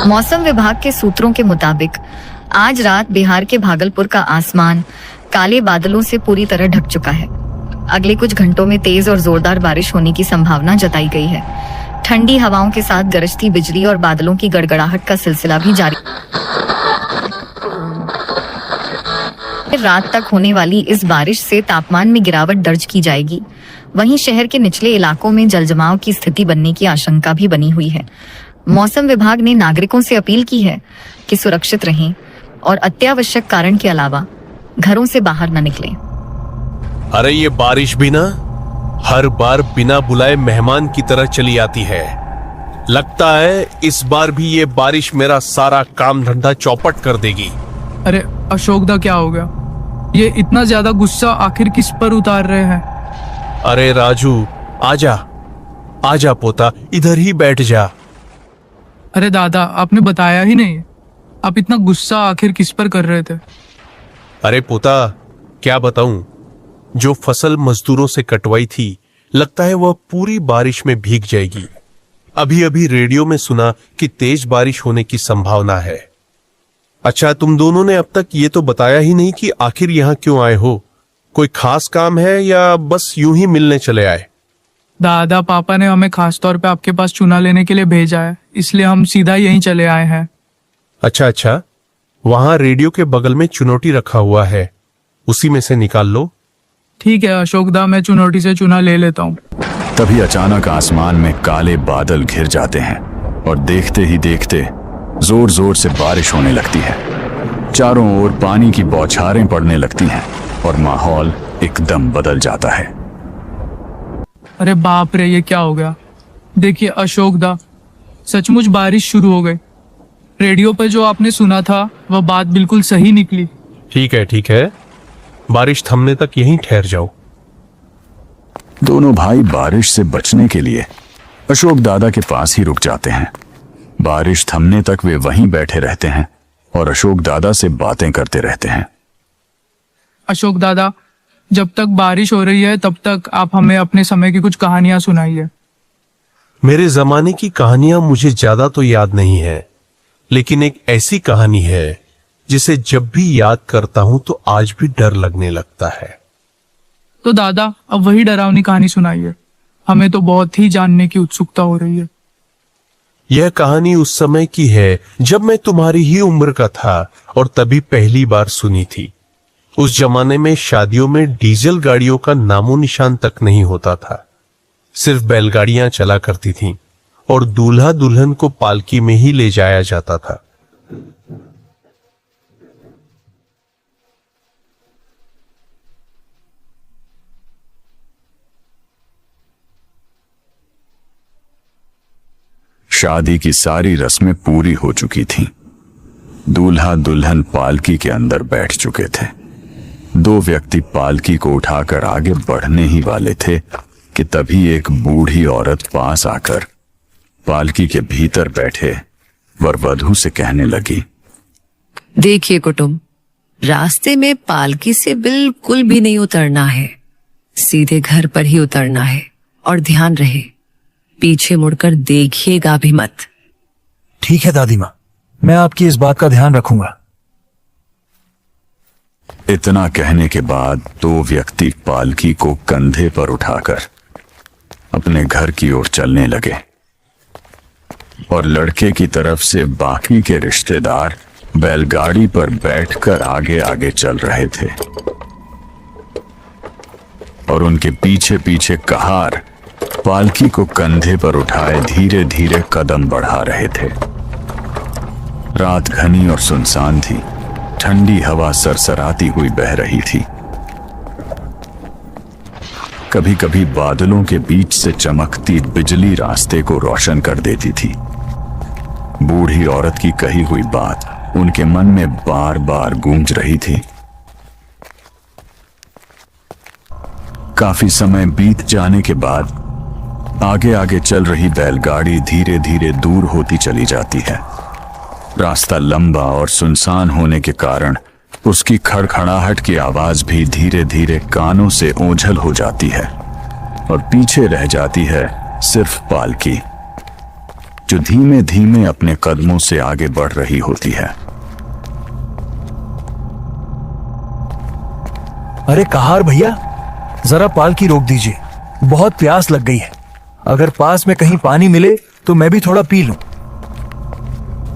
मौसम विभाग के सूत्रों के मुताबिक आज रात बिहार के भागलपुर का आसमान काले बादलों से पूरी तरह ढक चुका है। अगले कुछ घंटों में तेज और जोरदार बारिश होने की संभावना जताई गई है। ठंडी हवाओं के साथ गरजती बिजली और बादलों की गड़गड़ाहट का सिलसिला भी जारी। रात तक होने वाली इस बारिश से तापमान में गिरावट दर्ज की जाएगी। वहीं शहर के निचले इलाकों में जलजमाव की स्थिति बनने की आशंका भी बनी हुई है। मौसम विभाग ने नागरिकों से अपील की है कि सुरक्षित रहें और अत्यावश्यक कारण के अलावा घरों से बाहर न निकलें। अरे ये बारिश भी ना हर बार बिना बुलाए मेहमान की तरह चली आती है। लगता है इस बार भी ये बारिश मेरा सारा काम धंधा चौपट कर देगी। अरे अशोक दा, क्या हो गया? ये इतना ज्यादा गुस्सा आखिर किस पर उतार रहे हैं? अरे राजू, आजा आजा पोता, इधर ही बैठ जा। अरे दादा, आपने बताया ही नहीं। आप इतना गुस्सा आखिर किस पर कर रहे थे? अरे पोता, क्या बताऊं, जो फसल मजदूरों से कटवाई थी लगता है वह पूरी बारिश में भीग जाएगी। अभी अभी रेडियो में सुना कि तेज बारिश होने की संभावना है। अच्छा, तुम दोनों ने अब तक ये तो बताया ही नहीं कि आखिर यहाँ क्यों आए हो। कोई खास काम है या बस यूं ही मिलने चले आए? दादा, पापा ने हमें खास तौर पे आपके पास चुना लेने के लिए भेजा है, इसलिए हम सीधा यहीं चले आए हैं। अच्छा अच्छा, वहां रेडियो के बगल में चुनौती रखा हुआ है, उसी में से निकाल लो। ठीक है अशोक दा, मैं चुनौती से चुना ले लेता हूँ। तभी अचानक आसमान में काले बादल घिर जाते हैं और देखते ही देखते जोर जोर से बारिश होने लगती है। चारों ओर पानी की बौछारें पड़ने लगती हैं और माहौल एकदम बदल जाता है। अरे बाप रे, ये क्या हो गया? देखिए अशोक दा, सचमुच बारिश शुरू हो गई। रेडियो पे जो आपने सुना था वह बात बिल्कुल सही निकली। ठीक है, बारिश थमने तक यहीं ठहर जाओ। दोनों भाई बारिश से बचने के लिए अशोक दादा के पास ही रुक जाते हैं। बारिश थमने तक वे वहीं बैठे रहते हैं और अशोक दादा से बातें करते रहते हैं। अशोक दादा, जब तक बारिश हो रही है तब तक आप हमें अपने समय की कुछ कहानियां सुनाइए। मेरे जमाने की कहानियां मुझे ज्यादा तो याद नहीं है, लेकिन एक ऐसी कहानी है जिसे जब भी याद करता हूं तो आज भी डर लगने लगता है। तो दादा, अब वही डरावनी कहानी सुनाइए। हमें तो बहुत ही जानने की उत्सुकता हो रही है। यह कहानी उस समय की है जब मैं तुम्हारी ही उम्र का था और तभी पहली बार सुनी थी। उस जमाने में शादियों में डीजल गाड़ियों का नामो निशान तक नहीं होता था। सिर्फ बैलगाड़ियां चला करती थीं और दूल्हा दुल्हन को पालकी में ही ले जाया जाता था। शादी की सारी रस्में पूरी हो चुकी थीं। दूल्हा दुल्हन पालकी के अंदर बैठ चुके थे। दो व्यक्ति पालकी को उठाकर आगे बढ़ने ही वाले थे कि तभी एक बूढ़ी औरत पास आकर पालकी के भीतर बैठे वर वधू से कहने लगी, देखिए कुटुंब, रास्ते में पालकी से बिल्कुल भी नहीं उतरना है, सीधे घर पर ही उतरना है। और ध्यान रहे, पीछे मुड़कर देखिएगा भी मत। ठीक है दादी माँ, मैं आपकी इस बात का ध्यान रखूंगा। इतना कहने के बाद दो व्यक्ति पालकी को कंधे पर उठाकर अपने घर की ओर चलने लगे और लड़के की तरफ से बाकी के रिश्तेदार बैलगाड़ी पर बैठकर आगे आगे चल रहे थे और उनके पीछे पीछे कहार पालकी को कंधे पर उठाए धीरे धीरे कदम बढ़ा रहे थे। रात घनी और सुनसान थी। ठंडी हवा सरसराती हुई बह रही थी। कभी कभी बादलों के बीच से चमकती बिजली रास्ते को रोशन कर देती थी। बूढ़ी औरत की कही हुई बात उनके मन में बार बार गूंज रही थी। काफी समय बीत जाने के बाद आगे आगे चल रही बैलगाड़ी धीरे धीरे दूर होती चली जाती है। रास्ता लंबा और सुनसान होने के कारण उसकी खड़खड़ाहट की आवाज भी धीरे धीरे कानों से ओझल हो जाती है और पीछे रह जाती है सिर्फ पालकी। जो धीमे धीमे अपने कदमों से आगे बढ़ रही होती है। अरे कहार भैया, जरा पालकी रोक दीजिए, बहुत प्यास लग गई है। अगर पास में कहीं पानी मिले तो मैं भी थोड़ा पी लूं।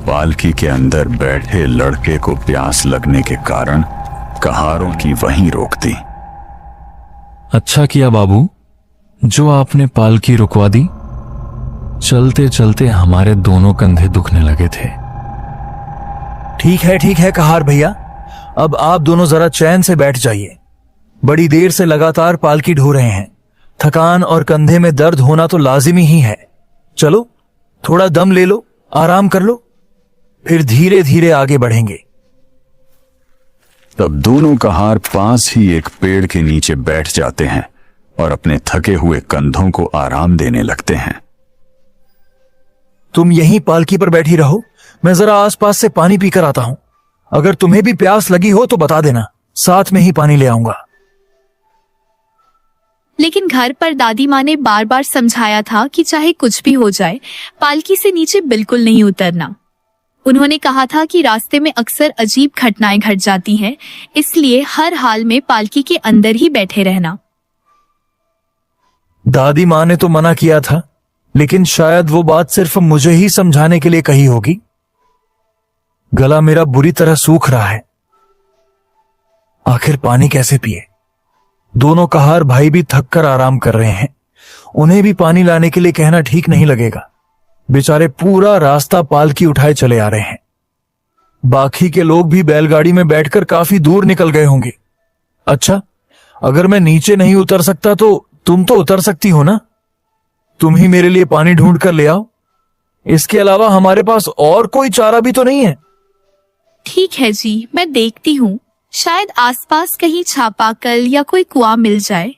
पालकी के अंदर बैठे लड़के को प्यास लगने के कारण कहारों की वहीं रोक दी। अच्छा किया बाबू, जो आपने पालकी रुकवा दी। चलते चलते हमारे दोनों कंधे दुखने लगे थे। ठीक है कहार भैया, अब आप दोनों जरा चैन से बैठ जाइए। बड़ी देर से लगातार पालकी ढो रहे हैं, थकान और कंधे में दर्द होना तो लाजिमी ही है। चलो थोड़ा दम ले लो, आराम कर लो, फिर धीरे धीरे आगे बढ़ेंगे। तब दोनों कहार पास ही एक पेड़ के नीचे बैठ जाते हैं और अपने थके हुए कंधों को आराम देने लगते हैं। तुम यहीं पालकी पर बैठी रहो, मैं जरा आसपास से पानी पीकर आता हूं। अगर तुम्हें भी प्यास लगी हो तो बता देना, साथ में ही पानी ले आऊंगा। लेकिन घर पर दादी माँ ने बार बार समझाया था कि चाहे कुछ भी हो जाए, पालकी से नीचे बिल्कुल नहीं उतरना। उन्होंने कहा था कि रास्ते में अक्सर अजीब घटनाएं घट जाती हैं, इसलिए हर हाल में पालकी के अंदर ही बैठे रहना। दादी माँ ने तो मना किया था, लेकिन शायद वो बात सिर्फ मुझे ही समझाने के लिए कही होगी। गला मेरा बुरी तरह सूख रहा है, आखिर पानी कैसे पिए। दोनों कहार भाई भी थक कर आराम कर रहे हैं, उन्हें भी पानी लाने के लिए कहना ठीक नहीं लगेगा। बेचारे पूरा रास्ता पालकी उठाए चले आ रहे हैं। बाकी के लोग भी बैलगाड़ी में बैठकर काफी दूर निकल गए होंगे। अच्छा, अगर मैं नीचे नहीं उतर सकता तो तुम तो उतर सकती हो ना? तुम ही मेरे लिए पानी ढूंढ कर ले आओ। इसके अलावा हमारे पास और कोई चारा भी तो नहीं है। ठीक है जी, मैं देखती हूँ, शायद आसपास कहीं चापाकल या कोई कुआं मिल जाए।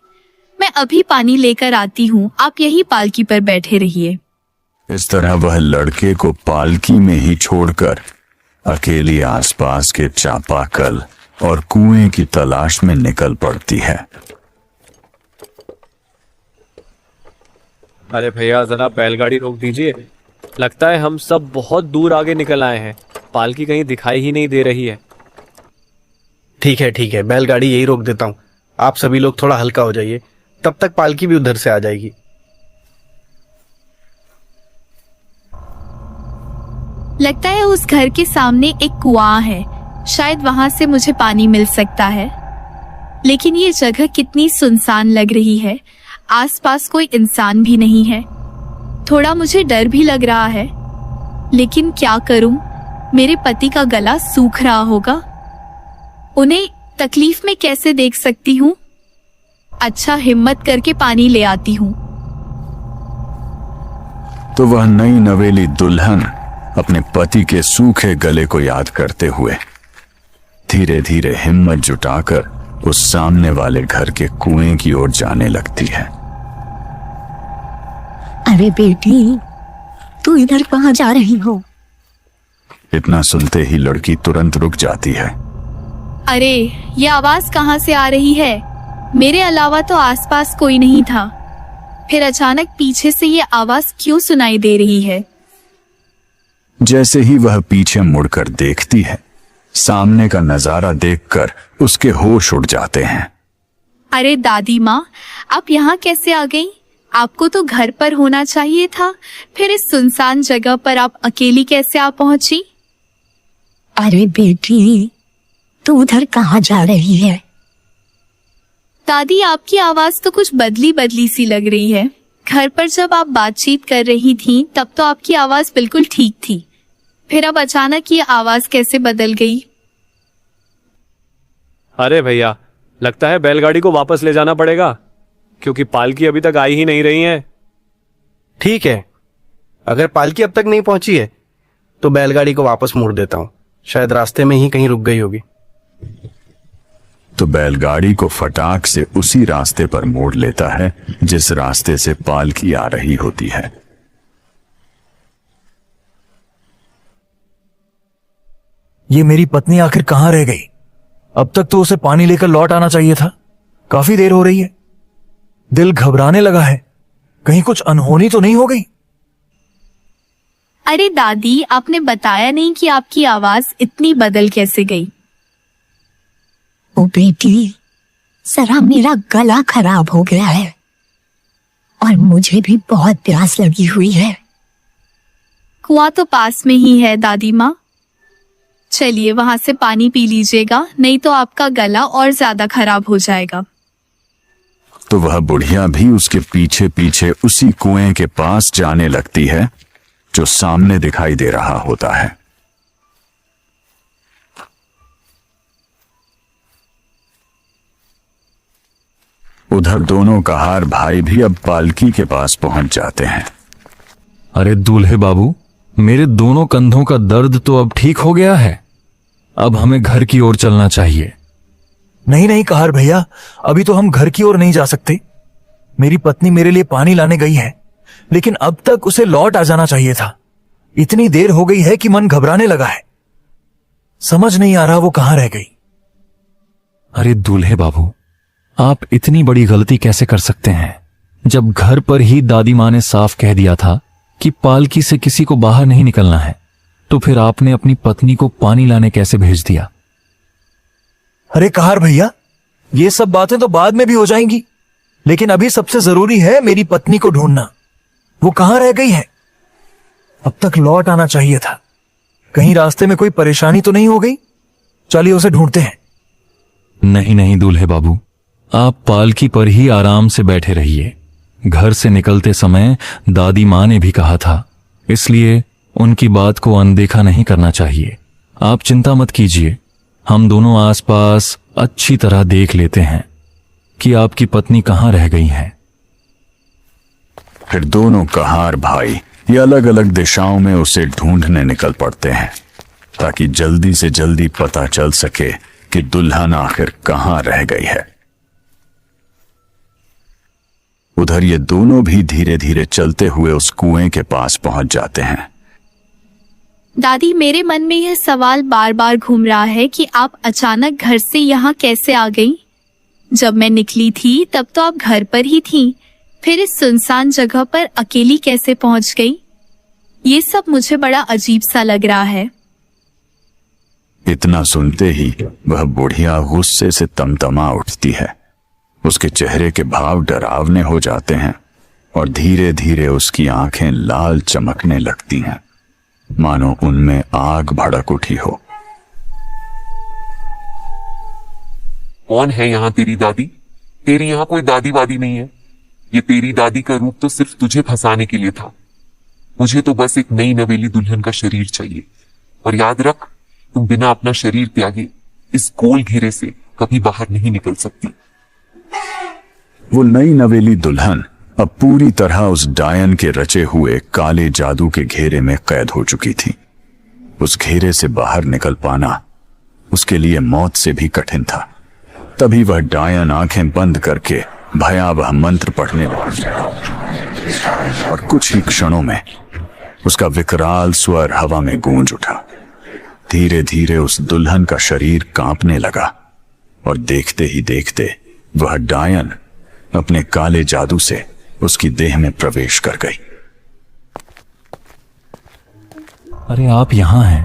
मैं अभी पानी लेकर आती हूँ, आप यही पालकी पर बैठे रहिए। इस तरह वह लड़के को पालकी में ही छोड़कर अकेली आसपास के चापाकल और कुएं की तलाश में निकल पड़ती है। अरे भैया, जरा बैलगाड़ी रोक दीजिए। लगता है हम सब बहुत दूर आगे निकल आए हैं, पालकी कहीं दिखाई ही नहीं दे रही है। ठीक है, बैलगाड़ी यही रोक देता हूँ। आप सभी लोग थोड़ा हल्का हो जाइए, तब तक पालकी भी उधर से आ जाएगी। लगता है उस घर के सामने एक कुआं है, शायद वहां से मुझे पानी मिल सकता है। लेकिन ये जगह कितनी सुनसान लग रही है, आसपास कोई इंसान भी नहीं है। थोड़ा मुझे डर भी लग रहा है, लेकिन क्या करूं, मेरे पति का गला सूख रहा होगा, उन्हें तकलीफ में कैसे देख सकती हूँ। अच्छा, हिम्मत करके पानी ले आती हूँ। तो वह नई नवेली दुल्हन अपने पति के सूखे गले को याद करते हुए धीरे धीरे हिम्मत जुटाकर उस सामने वाले घर के कुएं की ओर जाने लगती है। अरे बेटी, तू इधर कहाँ जा रही हो? इतना सुनते ही लड़की तुरंत रुक जाती है। अरे, ये आवाज कहाँ से आ रही है? मेरे अलावा तो आसपास कोई नहीं था, फिर अचानक पीछे से ये आवाज क्यों सुनाई दे रही है? जैसे ही वह पीछे मुड़कर देखती है, सामने का नजारा देखकर उसके होश उड़ जाते हैं। अरे दादी माँ, आप यहाँ कैसे आ गई? आपको तो घर पर होना चाहिए था, फिर इस सुनसान जगह पर आप अकेली कैसे आ पहुंची? अरे बेटी, तू उधर कहाँ जा रही है? दादी, आपकी आवाज तो कुछ बदली बदली सी लग रही है। घर पर जब आप बातचीत कर रही थी तब तो आपकी आवाज बिल्कुल ठीक थी, फिर अब अचानक ये आवाज कैसे बदल गई? अरे भैया, लगता है बैलगाड़ी को वापस ले जाना पड़ेगा, क्योंकि पालकी अभी तक आई ही नहीं रही है। ठीक है, अगर पालकी अब तक नहीं पहुंची है तो बैलगाड़ी को वापस मोड़ देता हूँ, शायद रास्ते में ही कहीं रुक गई होगी। तो बैलगाड़ी को फटाक से उसी रास्ते पर मोड़ लेता है जिस रास्ते से पालकी आ रही होती है। ये मेरी पत्नी आखिर कहां रह गई? अब तक तो उसे पानी लेकर लौट आना चाहिए था। काफी देर हो रही है, दिल घबराने लगा है, कहीं कुछ अनहोनी तो नहीं हो गई। अरे दादी, आपने बताया नहीं कि आपकी आवाज इतनी बदल कैसे गई। ओ बेटी, जरा मेरा गला खराब हो गया है और मुझे भी बहुत प्यास लगी हुई है। कुआं तो पास में ही है दादी माँ, चलिए वहां से पानी पी लीजिएगा, नहीं तो आपका गला और ज्यादा खराब हो जाएगा। तो वह बुढ़िया भी उसके पीछे पीछे उसी कुएं के पास जाने लगती है जो सामने दिखाई दे रहा होता है। उधर दोनों कहार भाई भी अब पालकी के पास पहुंच जाते हैं। अरे दूल्हे बाबू, मेरे दोनों कंधों का दर्द तो अब ठीक हो गया है। अब हमें घर की ओर चलना चाहिए। नहीं नहीं कहार भैया, अभी तो हम घर की ओर नहीं जा सकते। मेरी पत्नी मेरे लिए पानी लाने गई है, लेकिन अब तक उसे लौट आ जाना चाहिए था। इतनी देर हो गई है कि मन घबराने लगा है। समझ नहीं आ रहा वो कहां रह गई। अरे दूल्हे बाबू, आप इतनी बड़ी गलती कैसे कर सकते हैं, जब घर पर ही दादी माँ ने साफ कह दिया था कि पालकी से किसी को बाहर नहीं निकलना है, तो फिर आपने अपनी पत्नी को पानी लाने कैसे भेज दिया? अरे कहार भैया, ये सब बातें तो बाद में भी हो जाएंगी, लेकिन अभी सबसे जरूरी है मेरी पत्नी को ढूंढना। वो कहां रह गई है? अब तक लौट आना चाहिए था। कहीं रास्ते में कोई परेशानी तो नहीं हो गई? चलिए उसे ढूंढते हैं। नहीं नहीं दूल्हे बाबू, आप पालकी पर ही आराम से बैठे रहिए। घर से निकलते समय दादी माँ ने भी कहा था, इसलिए उनकी बात को अनदेखा नहीं करना चाहिए। आप चिंता मत कीजिए, हम दोनों आसपास अच्छी तरह देख लेते हैं कि आपकी पत्नी कहाँ रह गई है। फिर दोनों कहार भाई ये अलग अलग दिशाओं में उसे ढूंढने निकल पड़ते हैं, ताकि जल्दी से जल्दी पता चल सके कि दुल्हन आखिर कहां रह गई है। उधर ये दोनों भी धीरे धीरे चलते हुए उस कुएं के पास पहुंच जाते हैं। दादी, मेरे मन में यह सवाल बार बार घूम रहा है कि आप अचानक घर से यहाँ कैसे आ गई? जब मैं निकली थी तब तो आप घर पर ही थी, फिर इस सुनसान जगह पर अकेली कैसे पहुंच गई? ये सब मुझे बड़ा अजीब सा लग रहा है। इतना सुनते ही वह बुढ़िया गुस्से से तमतमा उठती है। उसके चेहरे के भाव डरावने हो जाते हैं और धीरे धीरे उसकी आंखें लाल चमकने लगती हैं, मानो उनमें आग भड़क उठी हो। कौन है यहाँ तेरी दादी? तेरी यहाँ कोई दादी वादी नहीं है। ये तेरी दादी का रूप तो सिर्फ तुझे फंसाने के लिए था। मुझे तो बस एक नई नवेली दुल्हन का शरीर चाहिए, और याद रख, तुम बिना अपना शरीर त्यागे इस गोल घेरे से कभी बाहर नहीं निकल सकती। वो नई नवेली दुल्हन अब पूरी तरह उस डायन के रचे हुए काले जादू के घेरे में कैद हो चुकी थी। उस घेरे से बाहर निकल पाना उसके लिए मौत से भी कठिन था। तभी वह डायन आंखें बंद करके भयावह मंत्र पढ़ने लगा और कुछ ही क्षणों में उसका विकराल स्वर हवा में गूंज उठा। धीरे धीरे उस दुल्हन का शरीर कांपने लगा और देखते ही देखते वह डायन अपने काले जादू से उसकी देह में प्रवेश कर गई। अरे आप यहां हैं?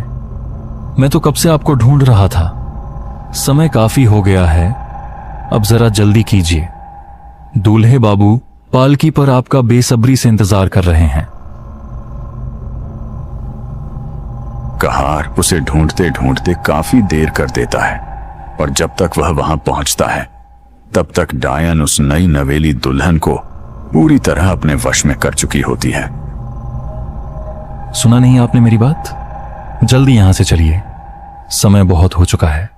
मैं तो कब से आपको ढूंढ रहा था। समय काफी हो गया है, अब जरा जल्दी कीजिए। दूल्हे बाबू पालकी पर आपका बेसब्री से इंतजार कर रहे हैं। कहार उसे ढूंढते ढूंढते काफी देर कर देता है, और जब तक वह वहां पहुंचता है तब तक डायन उस नई नवेली दुल्हन को पूरी तरह अपने वश में कर चुकी होती है। सुना नहीं आपने मेरी बात? जल्दी यहां से चलिए, समय बहुत हो चुका है।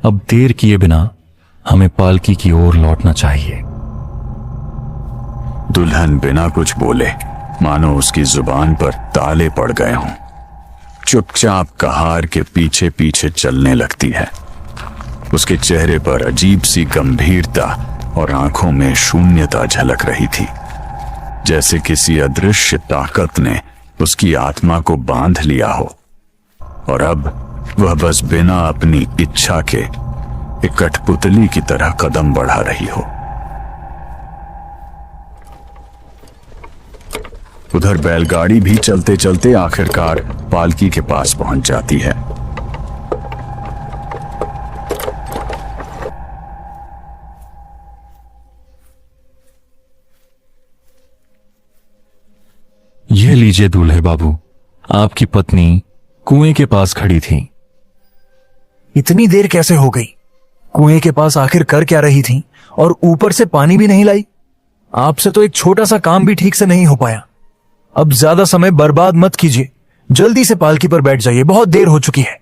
अब देर किए बिना हमें पालकी की ओर लौटना चाहिए। दुल्हन बिना कुछ बोले, मानो उसकी जुबान पर ताले पड़ गए हों, चुपचाप कहार के पीछे पीछे चलने लगती है। उसके चेहरे पर अजीब सी गंभीरता और आंखों में शून्यता झलक रही थी, जैसे किसी अदृश्य ताकत ने उसकी आत्मा को बांध लिया हो, और अब वह बस बिना अपनी इच्छा के एक कठपुतली की तरह कदम बढ़ा रही हो। उधर बैलगाड़ी भी चलते चलते आखिरकार पालकी के पास पहुंच जाती है। यह लीजिए दूल्हे बाबू, आपकी पत्नी कुएं के पास खड़ी थी। इतनी देर कैसे हो गई? कुएं के पास आखिर कर क्या रही थी? और ऊपर से पानी भी नहीं लाई। आपसे तो एक छोटा सा काम भी ठीक से नहीं हो पाया। अब ज्यादा समय बर्बाद मत कीजिए, जल्दी से पालकी पर बैठ जाइए, बहुत देर हो चुकी है।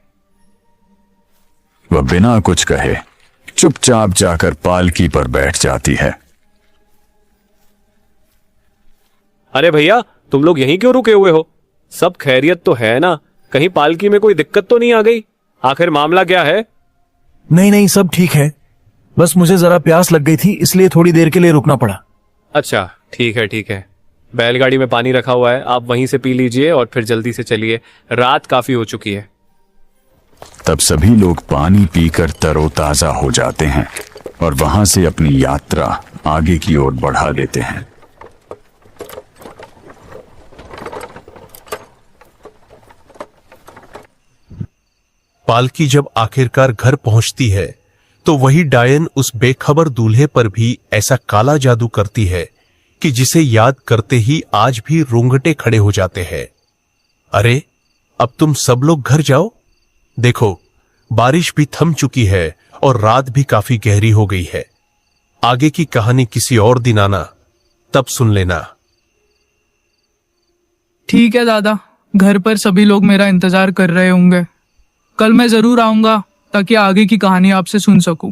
वह बिना कुछ कहे चुपचाप जाकर पालकी पर बैठ जाती है। अरे भैया, तुम लोग यहीं क्यों रुके हुए हो? सब खैरियत तो है ना? कहीं पालकी में कोई दिक्कत तो नहीं आ गई? आखिर मामला क्या है? नहीं नहीं, सब ठीक है। बस मुझे जरा प्यास लग गई थी, इसलिए थोड़ी देर के लिए रुकना पड़ा। अच्छा, ठीक है ठीक है। बैलगाड़ी में पानी रखा हुआ है, आप वहीं से पी लीजिए और फिर जल्दी से चलिए, रात काफी हो चुकी है। तब सभी लोग पानी पीकर तरोताजा हो जाते हैं और वहां से अपनी यात्रा आगे की ओर बढ़ा देते हैं। पालकी जब आखिरकार घर पहुंचती है तो वही डायन उस बेखबर दूल्हे पर भी ऐसा काला जादू करती है कि जिसे याद करते ही आज भी रोंगटे खड़े हो जाते हैं। अरे, अब तुम सब लोग घर जाओ। देखो, बारिश भी थम चुकी है और रात भी काफी गहरी हो गई है। आगे की कहानी किसी और दिन आना, तब सुन लेना। ठीक है दादा, घर पर सभी लोग मेरा इंतजार कर रहे होंगे। कल मैं जरूर आऊंगा ताकि आगे की कहानी आपसे सुन सकूं।